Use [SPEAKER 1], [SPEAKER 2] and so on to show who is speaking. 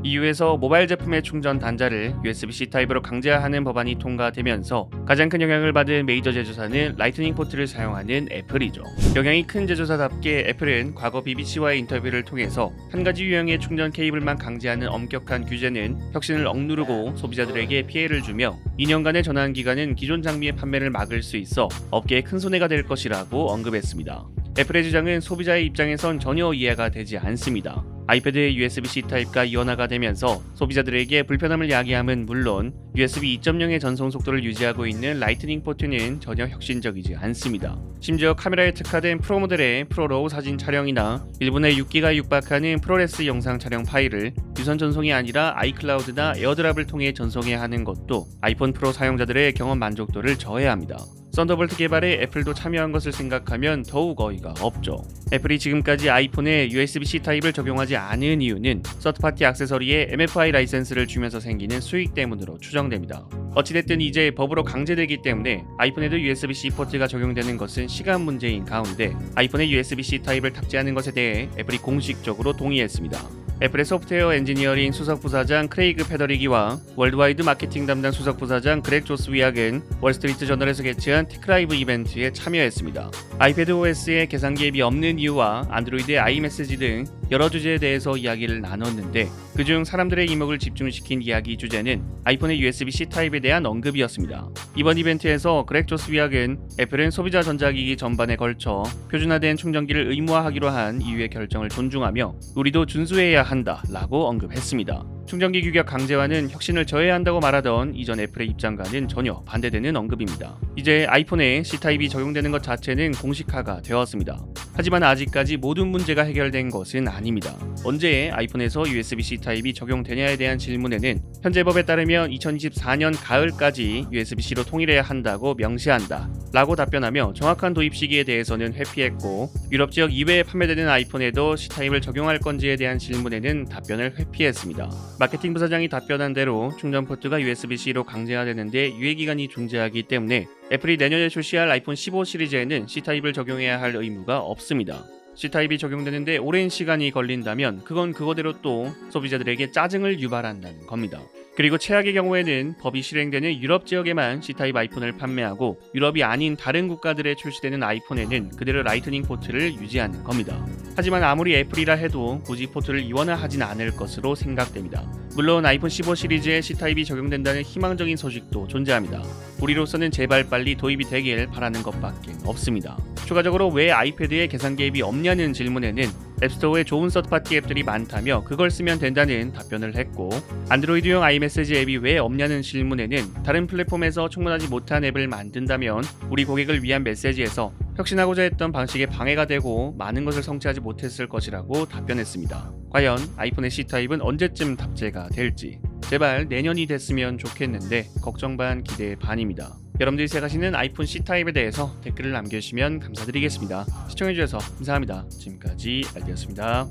[SPEAKER 1] EU에서 모바일 제품의 충전 단자를 USB-C 타입으로 강제하는 법안이 통과되면서 가장 큰 영향을 받은 메이저 제조사는 라이트닝 포트를 사용하는 애플이죠. 영향이 큰 제조사답게 애플은 과거 BBC와의 인터뷰를 통해서 한 가지 유형의 충전 케이블만 강제하는 엄격한 규제는 혁신을 억누르고 소비자들에게 피해를 주며 2년간의 전환 기간은 기존 장비의 판매를 막을 수 있어 업계에 큰 손해가 될 것이라고 언급했습니다. 애플의 주장은 소비자의 입장에선 전혀 이해가 되지 않습니다. 아이패드의 USB-C 타입과 이원화가 되면서 소비자들에게 불편함을 야기함은 물론 USB 2.0의 전송 속도를 유지하고 있는 라이트닝 포트는 전혀 혁신적이지 않습니다. 심지어 카메라에 특화된 프로 모델의 프로로우 사진 촬영이나 1분에 6기가 육박하는 프로레스 영상 촬영 파일을 유선 전송이 아니라 아이클라우드나 에어드랍을 통해 전송해야 하는 것도 아이폰 프로 사용자들의 경험 만족도를 저해합니다. 썬더볼트 개발에 애플도 참여한 것을 생각하면 더욱 어이가 없죠. 애플이 지금까지 아이폰에 USB-C 타입을 적용하지 않은 이유는 서드파티 액세서리에 MFI 라이센스를 주면서 생기는 수익 때문으로 추정됩니다. 어찌됐든 이제 법으로 강제되기 때문에 아이폰에도 USB-C 포트가 적용되는 것은 시간 문제인 가운데 아이폰에 USB-C 타입을 탑재하는 것에 대해 애플이 공식적으로 동의했습니다. 애플의 소프트웨어 엔지니어링 수석 부사장 크레이그 페더리기와 월드와이드 마케팅 담당 수석 부사장 그렉 조스위악은 월스트리트 저널에서 개최한 테크라이브 이벤트에 참여했습니다. 아이패드 OS에 계산기 앱이 없는 이유와 안드로이드의 아이메시지 등 여러 주제에 대해서 이야기를 나눴는데 그중 사람들의 이목을 집중시킨 이야기 주제는 아이폰의 USB-C 타입에 대한 언급이었습니다. 이번 이벤트에서 그렉 조스위악은 애플은 소비자 전자기기 전반에 걸쳐 표준화된 충전기를 의무화하기로 한 이유의 결정을 존중하며 우리도 준수해야 한다라고 언급했습니다. 충전기 규격 강제화는 혁신을 저해한다고 말하던 이전 애플의 입장과는 전혀 반대되는 언급입니다. 이제 아이폰에 C타입이 적용되는 것 자체는 공식화가 되었습니다. 하지만 아직까지 모든 문제가 해결된 것은 아닙니다. 언제 아이폰에서 USB-C 타입이 적용되냐에 대한 질문에는 현재 법에 따르면 2024년 가을까지 USB-C로 통일해야 한다고 명시한다 라고 답변하며 정확한 도입 시기에 대해서는 회피했고 유럽 지역 이외에 판매되는 아이폰에도 C타입을 적용할 건지에 대한 질문에는 답변을 회피했습니다. 마케팅 부사장이 답변한 대로 충전 포트가 USB-C로 강제화되는데 유예기간이 존재하기 때문에 애플이 내년에 출시할 아이폰 15 시리즈에는 C타입을 적용해야 할 의무가 없습니다. C타입이 적용되는데 오랜 시간이 걸린다면 그건 그거대로 또 소비자들에게 짜증을 유발한다는 겁니다. 그리고 최악의 경우에는 법이 실행되는 유럽 지역에만 C타입 아이폰을 판매하고 유럽이 아닌 다른 국가들에 출시되는 아이폰에는 그대로 라이트닝 포트를 유지하는 겁니다. 하지만 아무리 애플이라 해도 굳이 포트를 이원화하진 않을 것으로 생각됩니다. 물론 아이폰 15 시리즈에 C타입이 적용된다는 희망적인 소식도 존재합니다. 우리로서는 제발 빨리 도입이 되길 바라는 것밖에 없습니다. 추가적으로 왜 아이패드에 계산기 앱이 없냐는 질문에는 앱스토어에 좋은 서드파티 앱들이 많다며 그걸 쓰면 된다는 답변을 했고 안드로이드용 아이메시지 앱이 왜 없냐는 질문에는 다른 플랫폼에서 충분하지 못한 앱을 만든다면 우리 고객을 위한 메시지에서 혁신하고자 했던 방식에 방해가 되고 많은 것을 성취하지 못했을 것이라고 답변했습니다. 과연 아이폰의 C타입은 언제쯤 탑재가 될지 제발 내년이 됐으면 좋겠는데 걱정 반 기대 반입니다. 여러분들이 생각하시는 아이폰 C타입에 대해서 댓글을 남겨주시면 감사드리겠습니다. 시청해주셔서 감사합니다. 지금까지 알디였습니다.